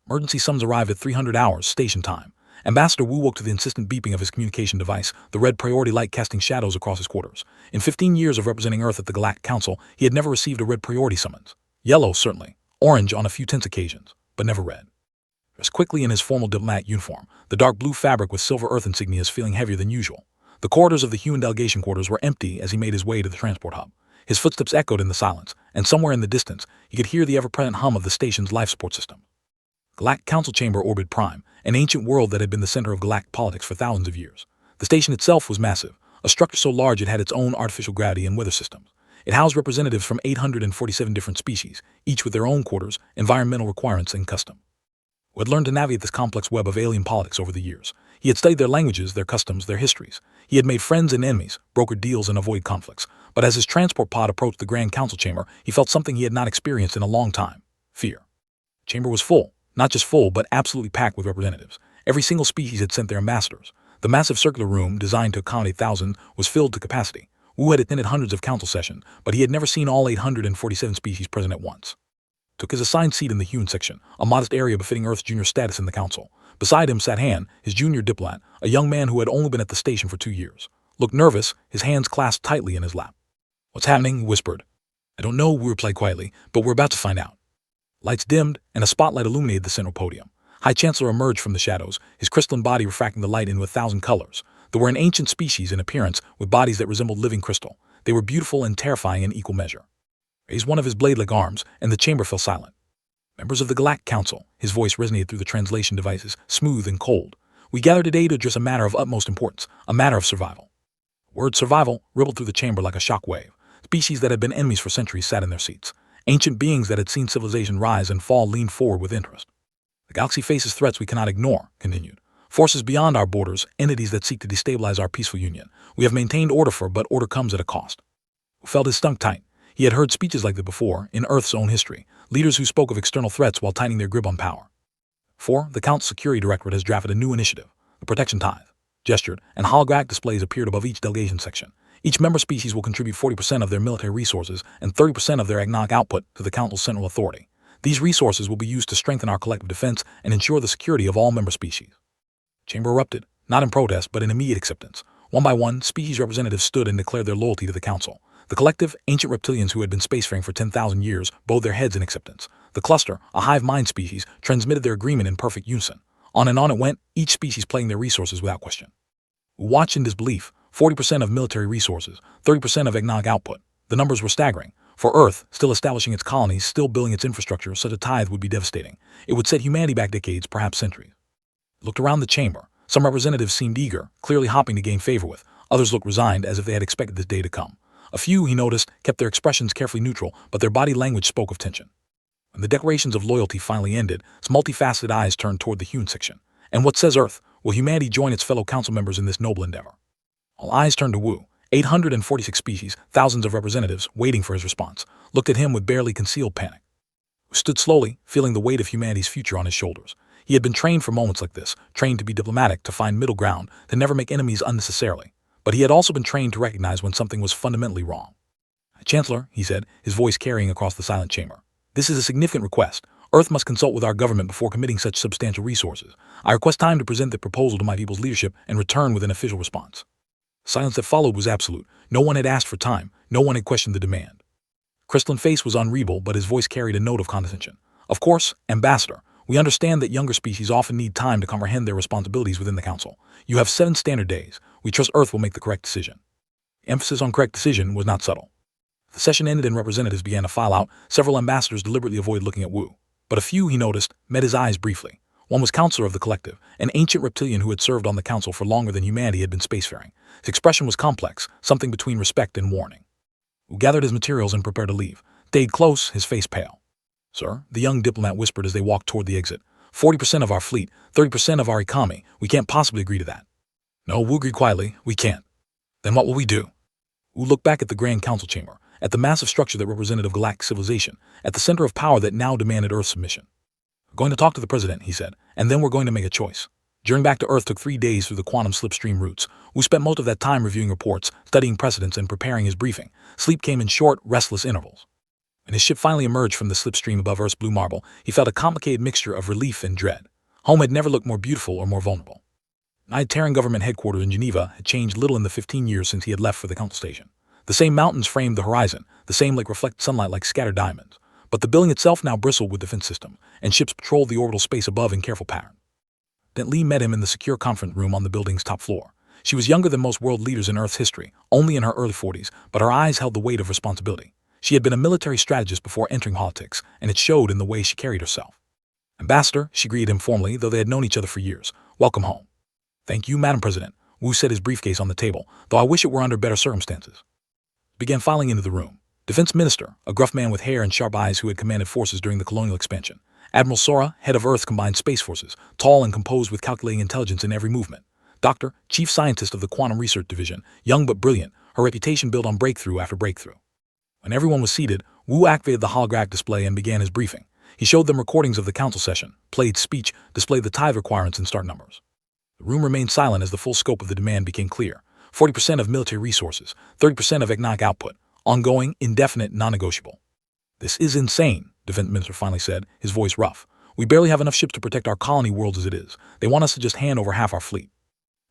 Emergency summons arrived at 300 hours, station time. Ambassador Wu woke to the insistent beeping of his communication device, the red priority light casting shadows across his quarters. In 15 years of representing Earth at the Galactic Council, he had never received a red priority summons. Yellow, certainly. Orange on a few tense occasions, but never red. Dressed quickly in his formal diplomat uniform, the dark blue fabric with silver Earth insignias feeling heavier than usual. The corridors of the human delegation quarters were empty as he made his way to the transport hub. His footsteps echoed in the silence, and somewhere in the distance, he could hear the ever-present hum of the station's life support system. Galactic Council Chamber orbited Prime, an ancient world that had been the center of galactic politics for thousands of years. The station itself was massive, a structure so large it had its own artificial gravity and weather systems. It housed representatives from 847 different species, each with their own quarters, environmental requirements, and custom. Who had learned to navigate this complex web of alien politics over the years. He had studied their languages, their customs, their histories. He had made friends and enemies, brokered deals, and avoided conflicts. But as his transport pod approached the Grand Council Chamber, he felt something he had not experienced in a long time: fear. The chamber was full. Not just full, but absolutely packed with representatives. Every single species had sent their ambassadors. The massive circular room, designed to accommodate thousands, was filled to capacity. Wu had attended hundreds of council sessions, but he had never seen all 847 species present at once. Took his assigned seat in the human section, a modest area befitting Earth's junior status in the council. Beside him sat Han, his junior diplomat, a young man who had only been at the station for 2 years. Looked nervous, his hands clasped tightly in his lap. "What's happening?" he whispered. "I don't know," Wu replied quietly, "but we're about to find out." Lights dimmed, and a spotlight illuminated the central podium. High Chancellor emerged from the shadows, his crystalline body refracting the light into 1,000 colors. They were an ancient species in appearance, with bodies that resembled living crystal. They were beautiful and terrifying in equal measure. Raised one of his blade-like arms, and the chamber fell silent. "Members of the Galactic Council," his voice resonated through the translation devices, smooth and cold. "We gather today to address a matter of utmost importance, a matter of survival." The word survival rippled through the chamber like a shock wave. Species that had been enemies for centuries sat in their seats. Ancient beings that had seen civilization rise and fall leaned forward with interest. "The galaxy faces threats we cannot ignore," continued. "Forces beyond our borders, entities that seek to destabilize our peaceful union. We have maintained order but order comes at a cost." Who felt his stomach tight. He had heard speeches like that before, in Earth's own history. Leaders who spoke of external threats while tightening their grip on power. The Council Security Directorate has drafted a new initiative, the Protection Tithe. Gestured, and holographic displays appeared above each delegation section. Each member species will contribute 40% of their military resources and 30% of their economic output to the Council's central authority. These resources will be used to strengthen our collective defense and ensure the security of all member species. Chamber erupted, not in protest, but in immediate acceptance. One by one, species representatives stood and declared their loyalty to the Council. The collective, ancient reptilians who had been spacefaring for 10,000 years bowed their heads in acceptance. The cluster, a hive mind species, transmitted their agreement in perfect unison. On and on it went, each species playing their resources without question. We watched in disbelief. 40% of military resources, 30% of economic output. The numbers were staggering. For Earth, still establishing its colonies, still building its infrastructure, such a tithe would be devastating. It would set humanity back decades, perhaps centuries. Looked around the chamber. Some representatives seemed eager, clearly hopping to gain favor with. Others looked resigned, as if they had expected this day to come. A few, he noticed, kept their expressions carefully neutral, but their body language spoke of tension. When the declarations of loyalty finally ended, its multifaceted eyes turned toward the human section. And what says Earth? Will humanity join its fellow council members in this noble endeavor? All eyes turned to Wu. 846 species, thousands of representatives, waiting for his response, looked at him with barely concealed panic. Wu stood slowly, feeling the weight of humanity's future on his shoulders. He had been trained for moments like this, trained to be diplomatic, to find middle ground, to never make enemies unnecessarily. But he had also been trained to recognize when something was fundamentally wrong. "Chancellor," he said, his voice carrying across the silent chamber, "this is a significant request. Earth must consult with our government before committing such substantial resources. I request time to present the proposal to my people's leadership and return with an official response." The silence that followed was absolute. No one had asked for time. No one had questioned the demand. Crystalline face was unreadable, but his voice carried a note of condescension. "Of course, Ambassador, we understand that younger species often need time to comprehend their responsibilities within the Council. You have 7 standard days. We trust Earth will make the correct decision." The emphasis on correct decision was not subtle. The session ended and representatives began to file out. Several ambassadors deliberately avoided looking at Wu. But a few, he noticed, met his eyes briefly. One was Counselor of the Collective, an ancient reptilian who had served on the Council for longer than humanity had been spacefaring. His expression was complex, something between respect and warning. Wu gathered his materials and prepared to leave. Stayed close, his face pale. "Sir," the young diplomat whispered as they walked toward the exit, 40% of our fleet, 30% of our economy. We can't possibly agree to that." "No," Wu agreed quietly, "we can't." "Then what will we do?" Wu looked back at the Grand Council Chamber, at the massive structure that represented galactic civilization, at the center of power that now demanded Earth's submission. "We're going to talk to the President," he said, "and then we're going to make a choice." Journeying back to Earth took 3 days through the quantum slipstream routes. Wu spent most of that time reviewing reports, studying precedents, and preparing his briefing. Sleep came in short, restless intervals. When his ship finally emerged from the slipstream above Earth's blue marble, he felt a complicated mixture of relief and dread. Home had never looked more beautiful or more vulnerable. The Terran government headquarters in Geneva had changed little in the 15 years since he had left for the council station. The same mountains framed the horizon, the same lake reflected sunlight like scattered diamonds. But the building itself now bristled with defense system, and ships patrolled the orbital space above in careful pattern. Dent Lee met him in the secure conference room on the building's top floor. She was younger than most world leaders in Earth's history, only in her early 40s, but her eyes held the weight of responsibility. She had been a military strategist before entering politics, and it showed in the way she carried herself. Ambassador, she greeted him formally, though they had known each other for years. Welcome home. Thank you, Madam President. Wu set his briefcase on the table, though I wish it were under better circumstances. Began filing into the room. Defense Minister, a gruff man with hair and sharp eyes who had commanded forces during the colonial expansion. Admiral Sora, head of Earth's combined space forces, tall and composed with calculating intelligence in every movement. Doctor, chief scientist of the Quantum Research Division, young but brilliant, her reputation built on breakthrough after breakthrough. When everyone was seated, Wu activated the holographic display and began his briefing. He showed them recordings of the council session, played speech, displayed the tithe requirements and start numbers. The room remained silent as the full scope of the demand became clear. 40% of military resources, 30% of economic output, ongoing, indefinite, non-negotiable. This is insane, Defense Minister finally said, his voice rough. We barely have enough ships to protect our colony worlds as it is. They want us to just hand over half our fleet.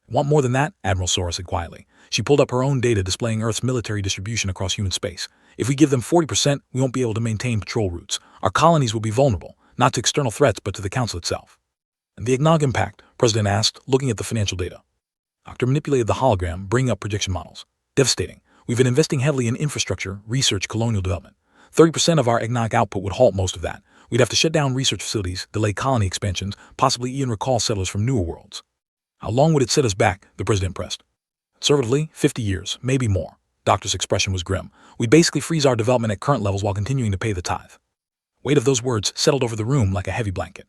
Want more than that? Admiral Sora said quietly. She pulled up her own data displaying Earth's military distribution across human space. If we give them 40%, we won't be able to maintain patrol routes. Our colonies will be vulnerable, not to external threats but to the Council itself. And the economic impact, President asked, looking at the financial data. Doctor manipulated the hologram, bringing up projection models. Devastating. We've been investing heavily in infrastructure, research, colonial development. 30% of our economic output would halt most of that. We'd have to shut down research facilities, delay colony expansions, possibly even recall settlers from newer worlds. How long would it set us back? The President pressed. Conservatively, 50 years, maybe more. Doctor's expression was grim. We'd basically freeze our development at current levels while continuing to pay the tithe. Weight of those words settled over the room like a heavy blanket.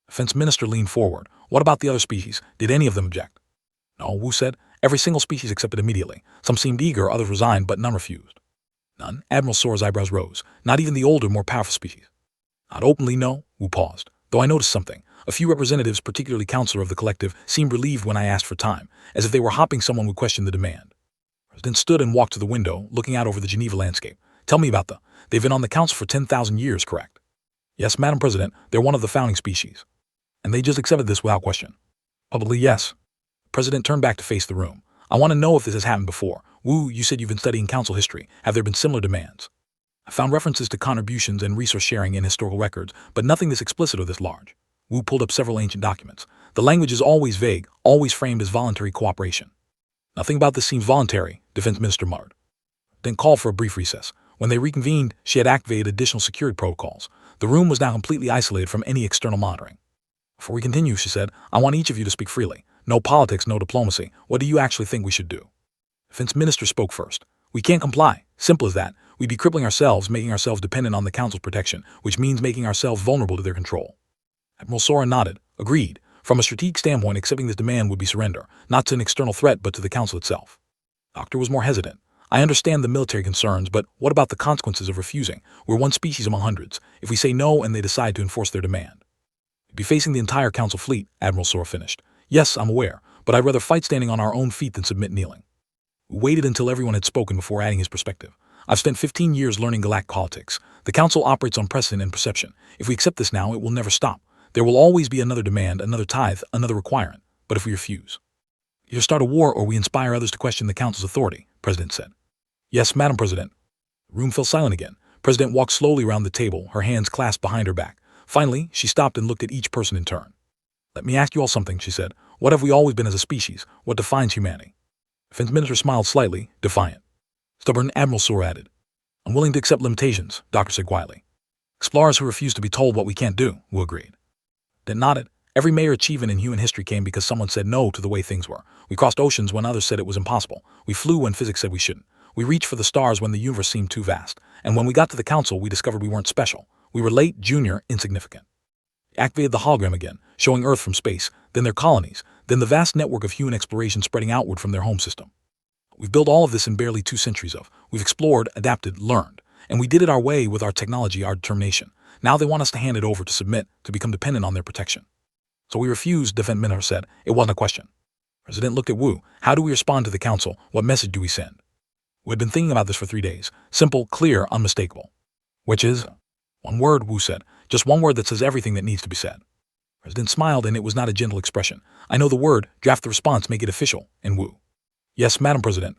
Defense Minister leaned forward. What about the other species? Did any of them object? No, Wu said. Every single species accepted immediately. Some seemed eager, others resigned, but none refused. None? Admiral Sora's eyebrows rose. Not even the older, more powerful species. Not openly, no. Wu paused. Though I noticed something. A few representatives, particularly Counselor of the Collective, seemed relieved when I asked for time, as if they were hopping someone would question the demand. The President stood and walked to the window, looking out over the Geneva landscape. Tell me about they've been on the Council for 10,000 years, correct? Yes, Madam President, they're one of the founding species. And they just accepted this without question. Publicly, yes. The President turned back to face the room. I want to know if this has happened before. Wu, you said you've been studying Council history. Have there been similar demands? I found references to contributions and resource sharing in historical records, but nothing this explicit or this large. Wu pulled up several ancient documents. The language is always vague, always framed as voluntary cooperation. Nothing about this seems voluntary, Defense Minister muttered. Then called for a brief recess. When they reconvened, she had activated additional security protocols. The room was now completely isolated from any external monitoring. Before we continue, she said, I want each of you to speak freely. No politics, no diplomacy. What do you actually think we should do? Defense Minister spoke first. We can't comply. Simple as that. We'd be crippling ourselves, making ourselves dependent on the Council's protection, which means making ourselves vulnerable to their control. Admiral Sora nodded. Agreed. From a strategic standpoint, accepting this demand would be surrender, not to an external threat but to the Council itself. Doctor was more hesitant. I understand the military concerns, but what about the consequences of refusing? We're one species among hundreds. If we say no and they decide to enforce their demand. We'd be facing the entire Council fleet, Admiral Sora finished. Yes, I'm aware, but I'd rather fight standing on our own feet than submit kneeling. We waited until everyone had spoken before adding his perspective. I've spent 15 years learning galactic politics. The Council operates on precedent and perception. If we accept this now, it will never stop. There will always be another demand, another tithe, another requirement. But if we refuse, either start a war or we inspire others to question the Council's authority, President said. Yes, Madam President. The room fell silent again. President walked slowly around the table, her hands clasped behind her back. Finally, she stopped and looked at each person in turn. Let me ask you all something, she said. What have we always been as a species? What defines humanity? Defense Minister smiled slightly, defiant. Stubborn, Admiral Sora added. Unwilling to accept limitations, Doctor said quietly. Explorers who refuse to be told what we can't do, Wu agreed. Then nodded. Every major achievement in human history came because someone said no to the way things were. We crossed oceans when others said it was impossible. We flew when physics said we shouldn't. We reached for the stars when the universe seemed too vast. And when we got to the Council, we discovered we weren't special. We were late, junior, insignificant. He activated the hologram again, showing Earth from space, then their colonies, then the vast network of human exploration spreading outward from their home system. We've built all of this in barely 2 centuries of. We've explored, adapted, learned. And we did it our way with our technology, our determination. Now they want us to hand it over, to submit, to become dependent on their protection. So we refused, Defense Minister said. It wasn't a question. President looked at Wu. How do we respond to the Council? What message do we send? We had been thinking about this for 3 days. Simple, clear, unmistakable. Which is? One word, Wu said. Just one word that says everything that needs to be said. The President smiled, and it was not a gentle expression. I know the word. Draft the response, make it official. And Wu. Yes, Madam President.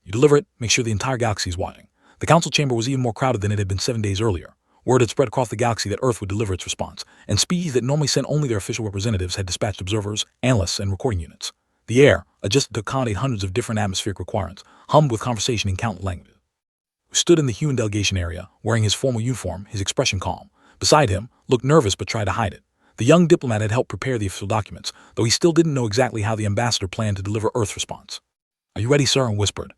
You deliver it, make sure the entire galaxy is watching. The council chamber was even more crowded than it had been 7 days earlier. Word had spread across the galaxy that Earth would deliver its response, and species that normally sent only their official representatives had dispatched observers, analysts, and recording units. The air, adjusted to accommodate hundreds of different atmospheric requirements, hummed with conversation in countless languages. Who stood in the human delegation area, wearing his formal uniform, his expression calm. Beside him, looked nervous but tried to hide it. The young diplomat had helped prepare the official documents, though he still didn't know exactly how the ambassador planned to deliver Earth's response. Are you ready, sir? And whispered.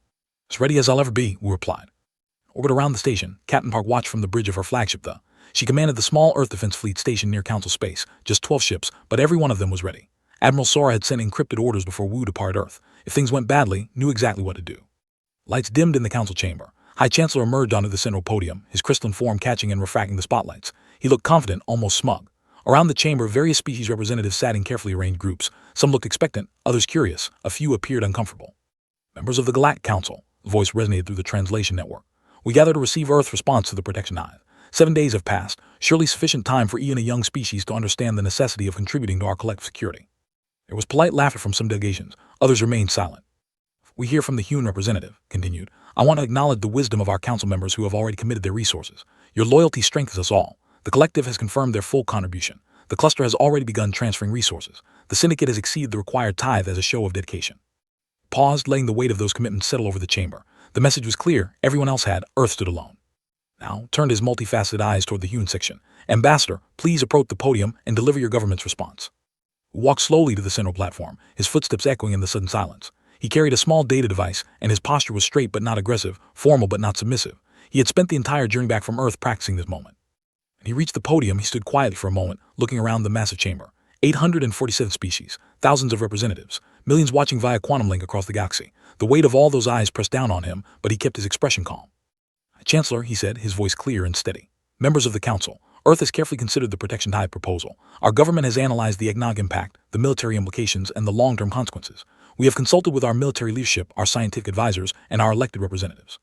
As ready as I'll ever be, Wu replied. Orbit around the station, Captain Park watched from the bridge of her flagship, She commanded the small Earth defense fleet stationed near Council space, just 12 ships, but every one of them was ready. Admiral Sora had sent encrypted orders before Wu departed Earth. If things went badly, knew exactly what to do. Lights dimmed in the council chamber. High Chancellor emerged onto the central podium, his crystalline form catching and refracting the spotlights. He looked confident, almost smug. Around the chamber, various species representatives sat in carefully arranged groups. Some looked expectant, others curious. A few appeared uncomfortable. Members of the Galactic Council, the voice resonated through the translation network. We gather to receive Earth's response to the protection hive. 7 days have passed, surely sufficient time for even a young species to understand the necessity of contributing to our collective security. There was polite laughter from some delegations, others remained silent. We hear from the human representative, continued. I want to acknowledge the wisdom of our council members who have already committed their resources. Your loyalty strengthens us all. The collective has confirmed their full contribution. The cluster has already begun transferring resources. The syndicate has exceeded the required tithe as a show of dedication. Paused, letting the weight of those commitments settle over the chamber. The message was clear, everyone else had, Earth stood alone. Now turned his multifaceted eyes toward the human section. Ambassador, please approach the podium and deliver your government's response. Wu walked slowly to the central platform, his footsteps echoing in the sudden silence. He carried a small data device, and his posture was straight but not aggressive, formal but not submissive. He had spent the entire journey back from Earth practicing this moment. When he reached the podium, he stood quietly for a moment, looking around the massive chamber. 847 species, thousands of representatives, millions watching via quantum link across the galaxy. The weight of all those eyes pressed down on him, but he kept his expression calm. Chancellor, he said, his voice clear and steady. Members of the Council, Earth has carefully considered the protection hive proposal. Our government has analyzed the economic impact, the military implications, and the long-term consequences. We have consulted with our military leadership, our scientific advisors, and our elected representatives.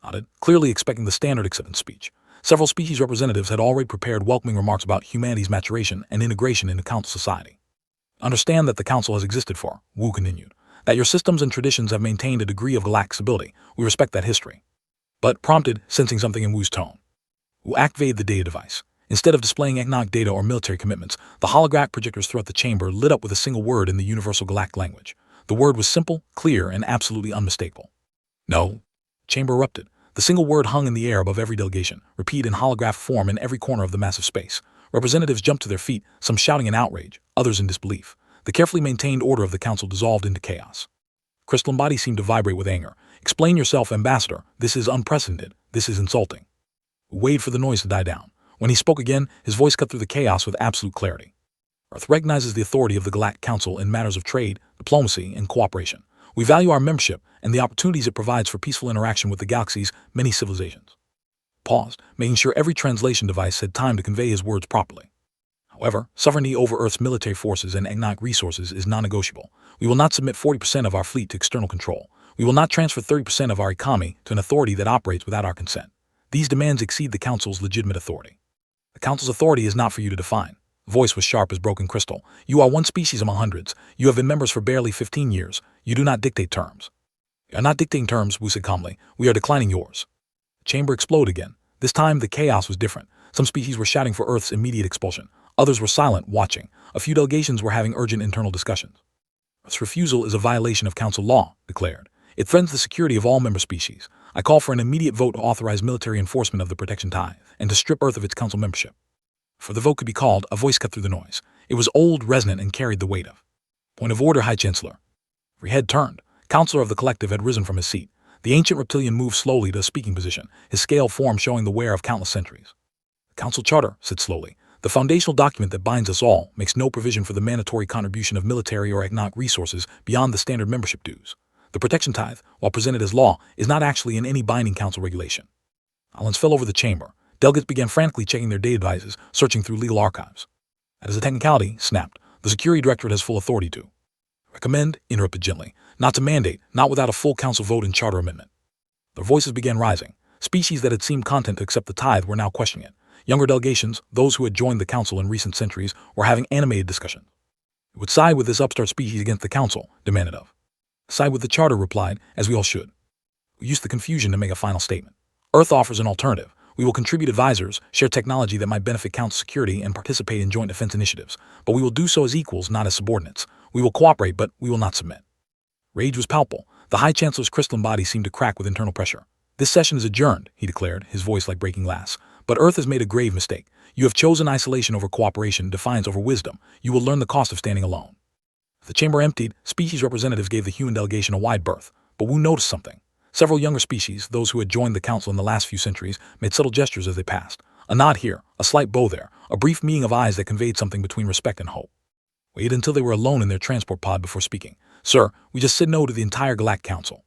Nodded, clearly expecting the standard acceptance speech. Several species representatives had already prepared welcoming remarks about humanity's maturation and integration into Council society. Understand that the Council has existed for, Wu continued, that your systems and traditions have maintained a degree of galactic stability. We respect that history. But prompted, sensing something in Wu's tone. Wu activated the data device. Instead of displaying economic data or military commitments, the holographic projectors throughout the chamber lit up with a single word in the universal galactic language. The word was simple, clear, and absolutely unmistakable. No. Chamber erupted. The single word hung in the air above every delegation, repeated in holographic form in every corner of the massive space. Representatives jumped to their feet, some shouting in outrage, others in disbelief. The carefully maintained order of the council dissolved into chaos. Crystalline body seemed to vibrate with anger. Explain yourself, Ambassador. This is unprecedented. This is insulting. Wait for the noise to die down. When he spoke again, his voice cut through the chaos with absolute clarity. Earth recognizes the authority of the Galactic Council in matters of trade, diplomacy, and cooperation. We value our membership and the opportunities it provides for peaceful interaction with the galaxy's many civilizations. Paused, making sure every translation device had time to convey his words properly. However, sovereignty over Earth's military forces and economic resources is non-negotiable. We will not submit 40% of our fleet to external control. We will not transfer 30% of our economy to an authority that operates without our consent. These demands exceed the Council's legitimate authority. The Council's authority is not for you to define. The voice was sharp as broken crystal. You are one species among hundreds. You have been members for barely 15 years. You do not dictate terms. We are not dictating terms, Wu said calmly. We are declining yours. The chamber exploded again. This time, the chaos was different. Some species were shouting for Earth's immediate expulsion. Others were silent, watching. A few delegations were having urgent internal discussions. Earth's refusal is a violation of Council law, declared. It threatens the security of all member species. I call for an immediate vote to authorize military enforcement of the protection tithe and to strip Earth of its Council membership. Before the vote could be called, a voice cut through the noise. It was old, resonant, and carried the weight of. Point of order, High Chancellor. Every head turned. Counselor of the Collective had risen from his seat. The ancient reptilian moved slowly to a speaking position, his scaled form showing the wear of countless centuries. The Council Charter, said slowly, the foundational document that binds us all, makes no provision for the mandatory contribution of military or economic resources beyond the standard membership dues. The protection tithe, while presented as law, is not actually in any binding Council regulation. Silence fell over the chamber. Delegates began frantically checking their data devices, searching through legal archives. That is a technicality, snapped. The Security Directorate has full authority to. Recommend, interrupted gently, not to mandate, not without a full Council vote and Charter amendment. Their voices began rising. Species that had seemed content to accept the tithe were now questioning it. Younger delegations, those who had joined the council in recent centuries, were having animated discussions. It would side with this upstart species against the council, demanded of. Side with the charter, replied, as we all should. We used the confusion to make a final statement. Earth offers an alternative. We will contribute advisors, share technology that might benefit council security, and participate in joint defense initiatives. But we will do so as equals, not as subordinates. We will cooperate, but we will not submit. Rage was palpable. The High Chancellor's crystalline body seemed to crack with internal pressure. This session is adjourned, he declared, his voice like breaking glass. But Earth has made a grave mistake. You have chosen isolation over cooperation, defiance over wisdom. You will learn the cost of standing alone. The chamber emptied, species representatives gave the human delegation a wide berth. But Wu noticed something. Several younger species, those who had joined the council in the last few centuries, made subtle gestures as they passed. A nod here, a slight bow there, a brief meeting of eyes that conveyed something between respect and hope. Waited until they were alone in their transport pod before speaking. Sir, we just said no to the entire Galactic Council.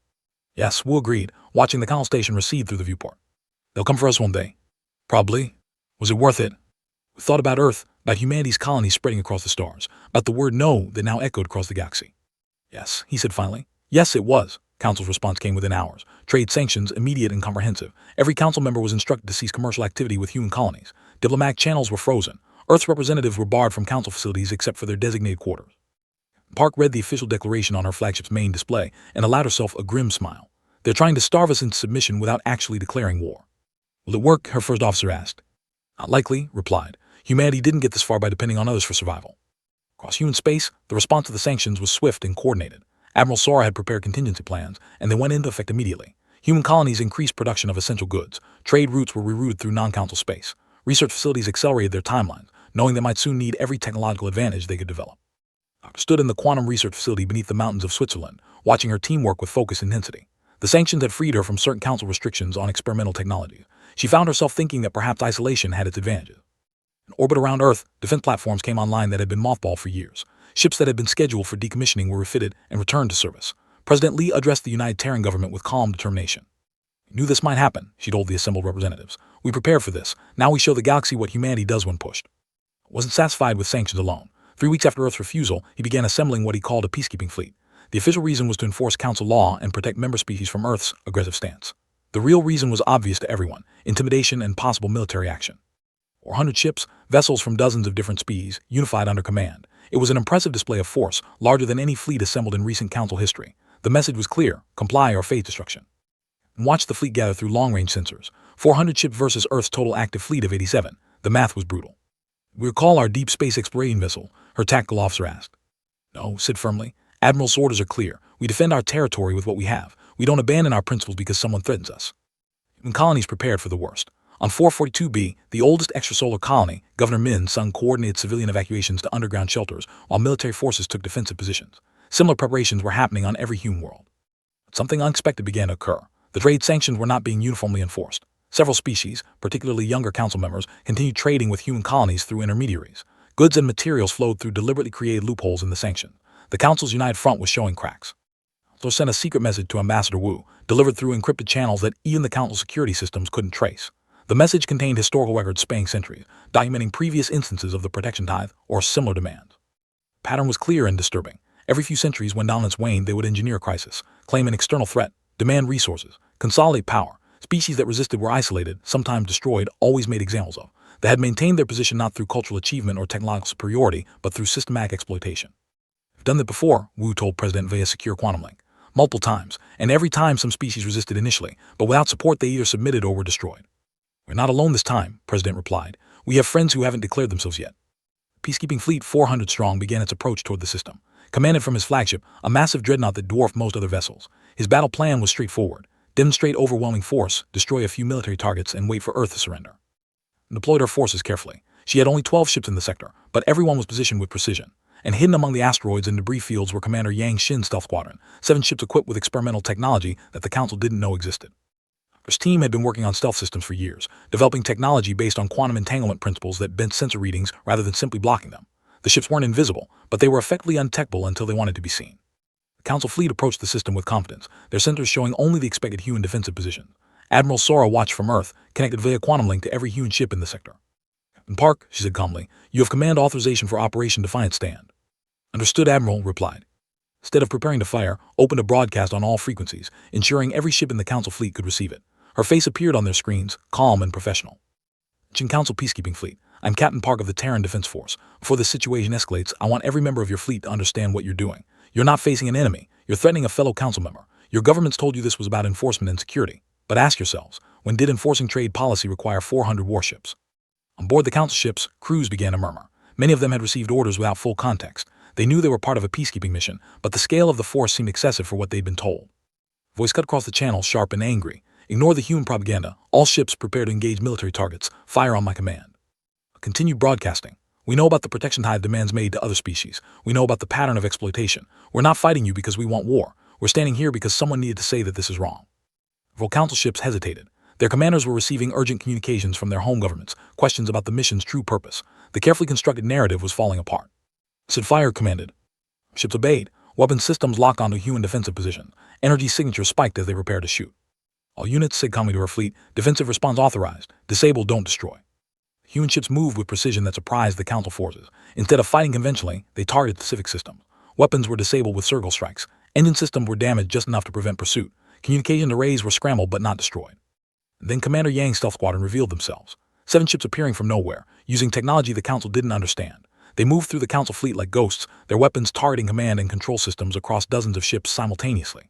Yes, Wu agreed, watching the council station recede through the viewport. They'll come for us one day. Probably. Was it worth it? We thought about Earth, about humanity's colonies spreading across the stars, about the word no that now echoed across the galaxy. Yes, he said finally. Yes, it was. Council's response came within hours. Trade sanctions, immediate and comprehensive. Every council member was instructed to cease commercial activity with human colonies. Diplomatic channels were frozen. Earth's representatives were barred from council facilities except for their designated quarters. Park read the official declaration on her flagship's main display and allowed herself a grim smile. They're trying to starve us into submission without actually declaring war. Will it work? Her first officer asked. Not likely, replied. Humanity didn't get this far by depending on others for survival. Across human space, the response to the sanctions was swift and coordinated. Admiral Sora had prepared contingency plans, and they went into effect immediately. Human colonies increased production of essential goods. Trade routes were rerouted through non-council space. Research facilities accelerated their timelines, knowing they might soon need every technological advantage they could develop. Doctor stood in the quantum research facility beneath the mountains of Switzerland, watching her team work with focused intensity. The sanctions had freed her from certain council restrictions on experimental technologies. She found herself thinking that perhaps isolation had its advantages. In orbit around Earth, defense platforms came online that had been mothballed for years. Ships that had been scheduled for decommissioning were refitted and returned to service. President Lee addressed the United Terran government with calm determination. We knew this might happen, she told the assembled representatives. We prepared for this. Now we show the galaxy what humanity does when pushed. He wasn't satisfied with sanctions alone. 3 weeks after Earth's refusal, he began assembling what he called a peacekeeping fleet. The official reason was to enforce council law and protect member species from Earth's aggressive stance. The real reason was obvious to everyone: intimidation and possible military action. 400 ships, vessels from dozens of different species, unified under command. It was an impressive display of force, larger than any fleet assembled in recent council history. The message was clear: comply or face destruction. And watch the fleet gather through long-range sensors. 400 ships versus Earth's total active fleet of 87. The math was brutal. We recall our deep space exploration vessel, her tactical officer asked. No, said firmly. Admiral's orders are clear. We defend our territory with what we have. We don't abandon our principles because someone threatens us. Human colonies prepared for the worst. On 442b, the oldest extrasolar colony, Governor Min sung coordinated civilian evacuations to underground shelters while military forces took defensive positions. Similar preparations were happening on every human world. But something unexpected began to occur. The trade sanctions were not being uniformly enforced. Several species, particularly younger council members, continued trading with human colonies through intermediaries. Goods and materials flowed through deliberately created loopholes in the sanctions. The council's united front was showing cracks. So sent a secret message to Ambassador Wu, delivered through encrypted channels that even the council security systems couldn't trace. The message contained historical records spanning centuries, documenting previous instances of the protection tithe or similar demands. The pattern was clear and disturbing. Every few centuries, when dominance waned, they would engineer a crisis, claim an external threat, demand resources, consolidate power. Species that resisted were isolated, sometimes destroyed, always made examples of. They had maintained their position not through cultural achievement or technological superiority, but through systematic exploitation. We've done that before, Wu told President via secure quantum link. Multiple times, and every time some species resisted initially, but without support they either submitted or were destroyed. We're not alone this time, President replied. We have friends who haven't declared themselves yet. Peacekeeping Fleet 400 strong began its approach toward the system. Commanded from his flagship, a massive dreadnought that dwarfed most other vessels. His battle plan was straightforward. Demonstrate overwhelming force, destroy a few military targets, and wait for Earth to surrender. Deployed her forces carefully. She had only 12 ships in the sector, but everyone was positioned with precision. And hidden among the asteroids and debris fields were Commander Yang Shin's stealth squadron, 7 ships equipped with experimental technology that the Council didn't know existed. His team had been working on stealth systems for years, developing technology based on quantum entanglement principles that bent sensor readings rather than simply blocking them. The ships weren't invisible, but they were effectively undetectable until they wanted to be seen. The Council fleet approached the system with confidence, their sensors showing only the expected human defensive positions. Admiral Sora watched from Earth, connected via quantum link to every human ship in the sector. "Captain Park," she said calmly, "you have command authorization for Operation Defiant Stand." "Understood," Admiral replied. Instead of preparing to fire, opened a broadcast on all frequencies, ensuring every ship in the Council fleet could receive it. Her face appeared on their screens, calm and professional. Chin Council Peacekeeping Fleet. I'm Captain Park of the Terran Defense Force. Before this situation escalates, I want every member of your fleet to understand what you're doing. You're not facing an enemy. You're threatening a fellow council member. Your government's told you this was about enforcement and security. But ask yourselves, when did enforcing trade policy require 400 warships? On board the council ships, crews began to murmur. Many of them had received orders without full context. They knew they were part of a peacekeeping mission, but the scale of the force seemed excessive for what they'd been told. Voice cut across the channel, sharp and angry. Ignore the human propaganda. All ships prepare to engage military targets. Fire on my command. Continue broadcasting. We know about the protection tithe demands made to other species. We know about the pattern of exploitation. We're not fighting you because we want war. We're standing here because someone needed to say that this is wrong. Several council ships hesitated. Their commanders were receiving urgent communications from their home governments, questions about the mission's true purpose. The carefully constructed narrative was falling apart. Fire commanded. Ships obeyed. Weapon systems locked onto human defensive positions. Energy signatures spiked as they prepared to shoot. All units, said calmly to her fleet, defensive response authorized. Disable, don't destroy. Human ships moved with precision that surprised the council forces. Instead of fighting conventionally, they targeted specific systems. Weapons were disabled with circle strikes. Engine systems were damaged just enough to prevent pursuit. Communication arrays were scrambled but not destroyed. Then Commander Yang's stealth squadron revealed themselves. 7 ships appearing from nowhere, using technology the council didn't understand. They moved through the council fleet like ghosts, their weapons targeting command and control systems across dozens of ships simultaneously.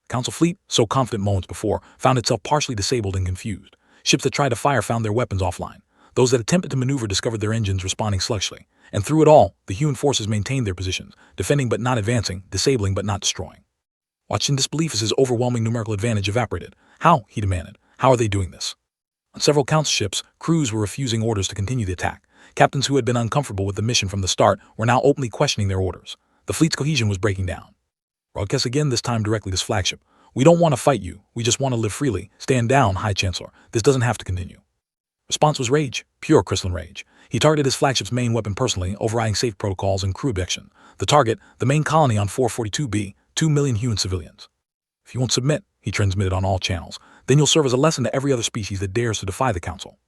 The council fleet, so confident moments before, found itself partially disabled and confused. Ships that tried to fire found their weapons offline. Those that attempted to maneuver discovered their engines responding sluggishly. And through it all, the human forces maintained their positions, defending but not advancing, disabling but not destroying. Watched in disbelief as his overwhelming numerical advantage evaporated. How? He demanded. How are they doing this? On several council ships, crews were refusing orders to continue the attack. Captains who had been uncomfortable with the mission from the start were now openly questioning their orders. The fleet's cohesion was breaking down. Broadcast again, this time directly to his flagship. We don't want to fight you. We just want to live freely. Stand down, High Chancellor. This doesn't have to continue. Response was rage, pure crystalline rage. He targeted his flagship's main weapon personally, overriding safe protocols and crew objection. The target, the main colony on 442B, 2 million human civilians. If you won't submit, he transmitted on all channels, then you'll serve as a lesson to every other species that dares to defy the council.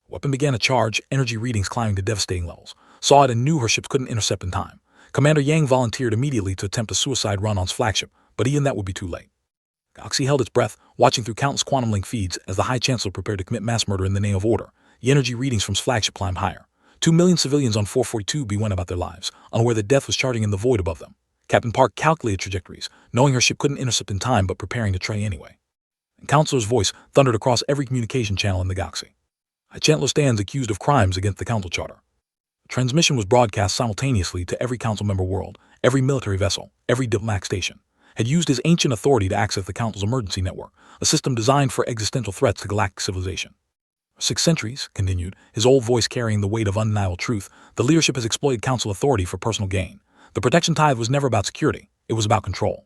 Weapon began to charge, energy readings climbing to devastating levels. Saw it and knew her ships couldn't intercept in time. Commander Yang volunteered immediately to attempt a suicide run on his flagship, but even that would be too late. Galaxy held its breath, watching through countless quantum link feeds as the High Chancellor prepared to commit mass murder in the name of order. The energy readings from his flagship climbed higher. 2 million civilians on 442B went about their lives, unaware that death was charging in the void above them. Captain Park calculated trajectories, knowing her ship couldn't intercept in time but preparing to try anyway. And Counselor's voice thundered across every communication channel in the galaxy. High Chancellor stands accused of crimes against the Council Charter. Transmission was broadcast simultaneously to every council member world, every military vessel, every diplomatic station. Had used his ancient authority to access the Council's emergency network, a system designed for existential threats to galactic civilization. For 6 centuries, continued, his old voice carrying the weight of undeniable truth, the leadership has exploited Council authority for personal gain. The protection tithe was never about security, it was about control.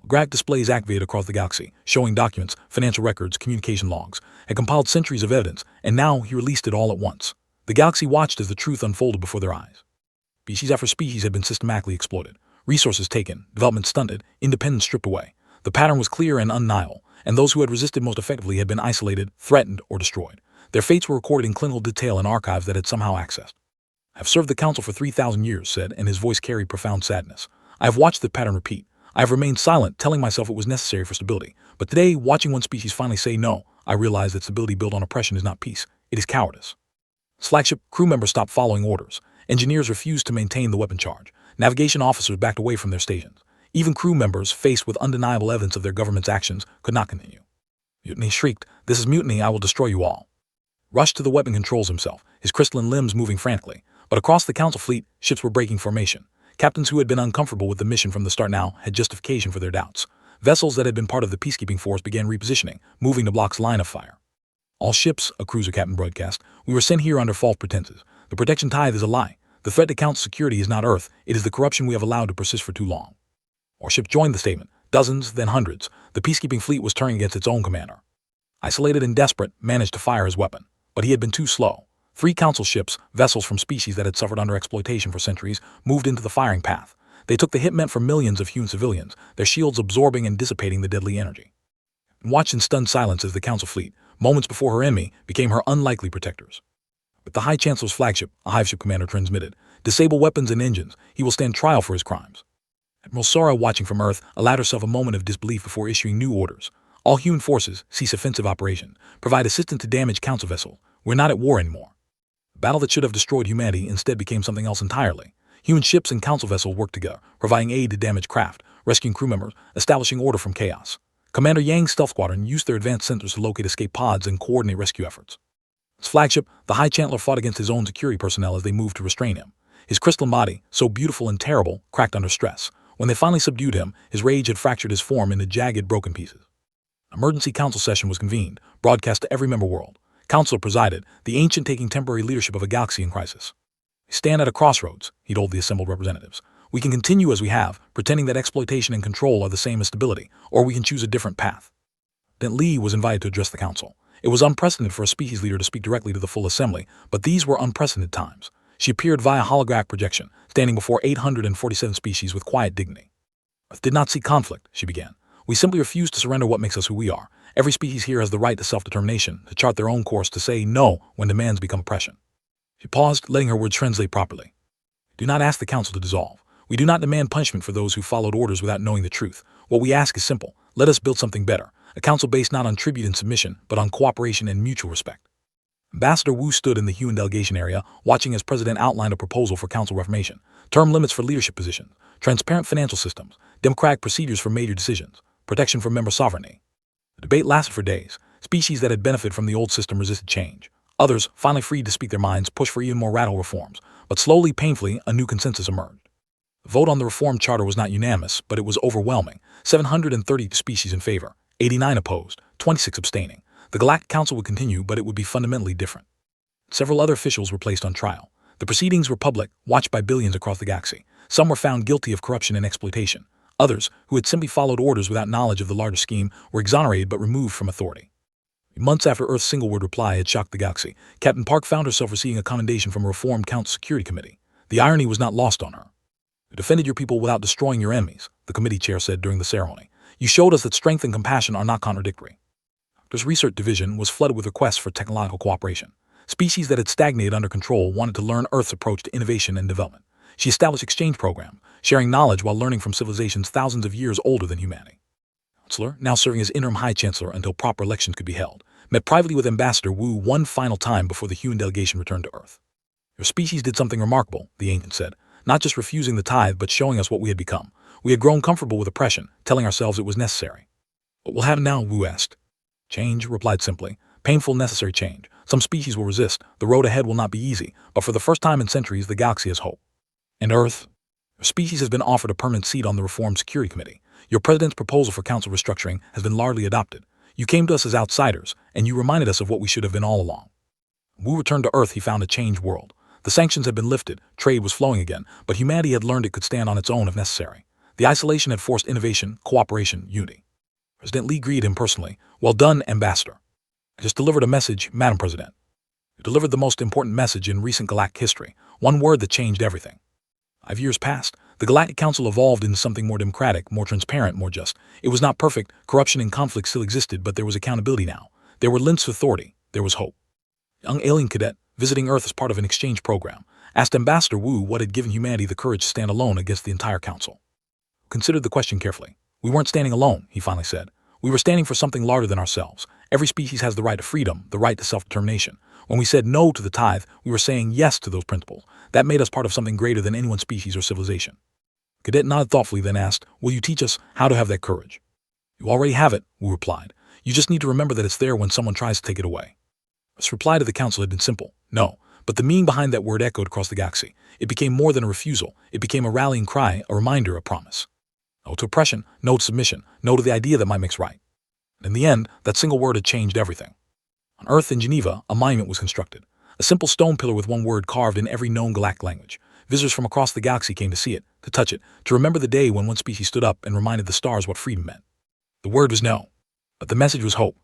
Graphic displays activated across the galaxy, showing documents, financial records, communication logs, had compiled centuries of evidence, and now he released it all at once. The galaxy watched as the truth unfolded before their eyes. Species after species had been systematically exploited, resources taken, development stunted, independence stripped away. The pattern was clear and undeniable, and those who had resisted most effectively had been isolated, threatened, or destroyed. Their fates were recorded in clinical detail in archives that had somehow accessed. I have served the Council for 3,000 years, said, and his voice carried profound sadness. I have watched the pattern repeat. I have remained silent, telling myself it was necessary for stability. But today, watching one species finally say no, I realize that stability built on oppression is not peace, it is cowardice. Flagship crew members stopped following orders. Engineers refused to maintain the weapon charge. Navigation officers backed away from their stations. Even crew members, faced with undeniable evidence of their government's actions, could not continue. Mutiny shrieked, "This is mutiny, I will destroy you all." Rushed to the weapon controls himself, his crystalline limbs moving frantically. But across the Council fleet, ships were breaking formation. Captains who had been uncomfortable with the mission from the start now had justification for their doubts. Vessels that had been part of the peacekeeping force began repositioning, moving to block's line of fire. All ships, a cruiser captain broadcast, we were sent here under false pretenses. The protection tithe is a lie. The threat to Council security is not Earth, it is the corruption we have allowed to persist for too long. More ships joined the statement, dozens, then hundreds. The peacekeeping fleet was turning against its own commander. Isolated and desperate, managed to fire his weapon. But he had been too slow. 3 Council ships, vessels from species that had suffered under exploitation for centuries, moved into the firing path. They took the hit meant for millions of human civilians, their shields absorbing and dissipating the deadly energy. And watched in stunned silence as the Council fleet, moments before her enemy, became her unlikely protectors. But the High Chancellor's flagship, a hive ship commander transmitted, disable weapons and engines, he will stand trial for his crimes. Admiral Sora, watching from Earth, allowed herself a moment of disbelief before issuing new orders. All human forces cease offensive operation. Provide assistance to damaged council vessel. We're not at war anymore. The battle that should have destroyed humanity instead became something else entirely. Human ships and council vessels worked together, providing aid to damaged craft, rescuing crew members, establishing order from chaos. Commander Yang's stealth squadron used their advanced sensors to locate escape pods and coordinate rescue efforts. His flagship, the High Chancellor, fought against his own security personnel as they moved to restrain him. His crystalline body, so beautiful and terrible, cracked under stress. When they finally subdued him, his rage had fractured his form into jagged, broken pieces. An emergency council session was convened, broadcast to every member world. Counselor presided, the ancient taking temporary leadership of a galaxy in crisis. We stand at a crossroads, he told the assembled representatives. We can continue as we have, pretending that exploitation and control are the same as stability, or we can choose a different path. Then Li was invited to address the council. It was unprecedented for a species leader to speak directly to the full assembly, but these were unprecedented times. She appeared via holographic projection, standing before 847 species with quiet dignity. Earth did not seek conflict, she began. We simply refuse to surrender what makes us who we are. Every species here has the right to self-determination, to chart their own course, to say no when demands become oppression. She paused, letting her words translate properly. Do not ask the council to dissolve. We do not demand punishment for those who followed orders without knowing the truth. What we ask is simple. Let us build something better. A council based not on tribute and submission, but on cooperation and mutual respect. Ambassador Wu stood in the human delegation area, watching as President outlined a proposal for council reformation, term limits for leadership positions, transparent financial systems, democratic procedures for major decisions, protection for member sovereignty. The debate lasted for days. Species that had benefited from the old system resisted change. Others, finally freed to speak their minds, pushed for even more radical reforms. But slowly, painfully, a new consensus emerged. The vote on the reform charter was not unanimous, but it was overwhelming. 730 species in favor, 89 opposed, 26 abstaining. The Galactic Council would continue, but it would be fundamentally different. Several other officials were placed on trial. The proceedings were public, watched by billions across the galaxy. Some were found guilty of corruption and exploitation. Others, who had simply followed orders without knowledge of the larger scheme, were exonerated but removed from authority. Months after Earth's single-word reply had shocked the galaxy, Captain Park found herself receiving a commendation from a reformed Council Security Committee. The irony was not lost on her. You defended your people without destroying your enemies, the committee chair said during the ceremony. You showed us that strength and compassion are not contradictory. This research division was flooded with requests for technological cooperation. Species that had stagnated under control wanted to learn Earth's approach to innovation and development. She established exchange programs, sharing knowledge while learning from civilizations thousands of years older than humanity. Chancellor, now serving as interim High Chancellor until proper elections could be held, met privately with Ambassador Wu one final time before the human delegation returned to Earth. Your species did something remarkable, the ancient said, not just refusing the tithe but showing us what we had become. We had grown comfortable with oppression, telling ourselves it was necessary. What will happen now? Wu asked. Change, replied simply. Painful, necessary change. Some species will resist. The road ahead will not be easy, but for the first time in centuries, the galaxy has hope. And Earth? Your species has been offered a permanent seat on the Reformed Security Committee. Your president's proposal for council restructuring has been largely adopted. You came to us as outsiders, and you reminded us of what we should have been all along. When Wu returned to Earth, he found a changed world. The sanctions had been lifted, trade was flowing again, but humanity had learned it could stand on its own if necessary. The isolation had forced innovation, cooperation, unity. President Li greeted him personally. Well done, Ambassador. I just delivered a message, Madam President. You delivered the most important message in recent galactic history, one word that changed everything. 5 years passed. The Galactic Council evolved into something more democratic, more transparent, more just. It was not perfect. Corruption and conflict still existed, but there was accountability now. There were links to authority. There was hope. A young alien cadet, visiting Earth as part of an exchange program, asked Ambassador Wu what had given humanity the courage to stand alone against the entire council. Considered the question carefully. We weren't standing alone, he finally said. We were standing for something larger than ourselves. Every species has the right to freedom, the right to self-determination. When we said no to the tithe, we were saying yes to those principles. That made us part of something greater than any one species or civilization. Cadet nodded thoughtfully, then asked, will you teach us how to have that courage? You already have it, Wu replied. You just need to remember that it's there when someone tries to take it away. His reply to the council had been simple, no, but the meaning behind that word echoed across the galaxy. It became more than a refusal. It became a rallying cry, a reminder, a promise. No to oppression, no to submission, no to the idea that might makes right. And in the end, that single word had changed everything. On Earth in Geneva, a monument was constructed. A simple stone pillar with one word carved in every known galactic language. Visitors from across the galaxy came to see it, to touch it, to remember the day when one species stood up and reminded the stars what freedom meant. The word was no, but the message was hope.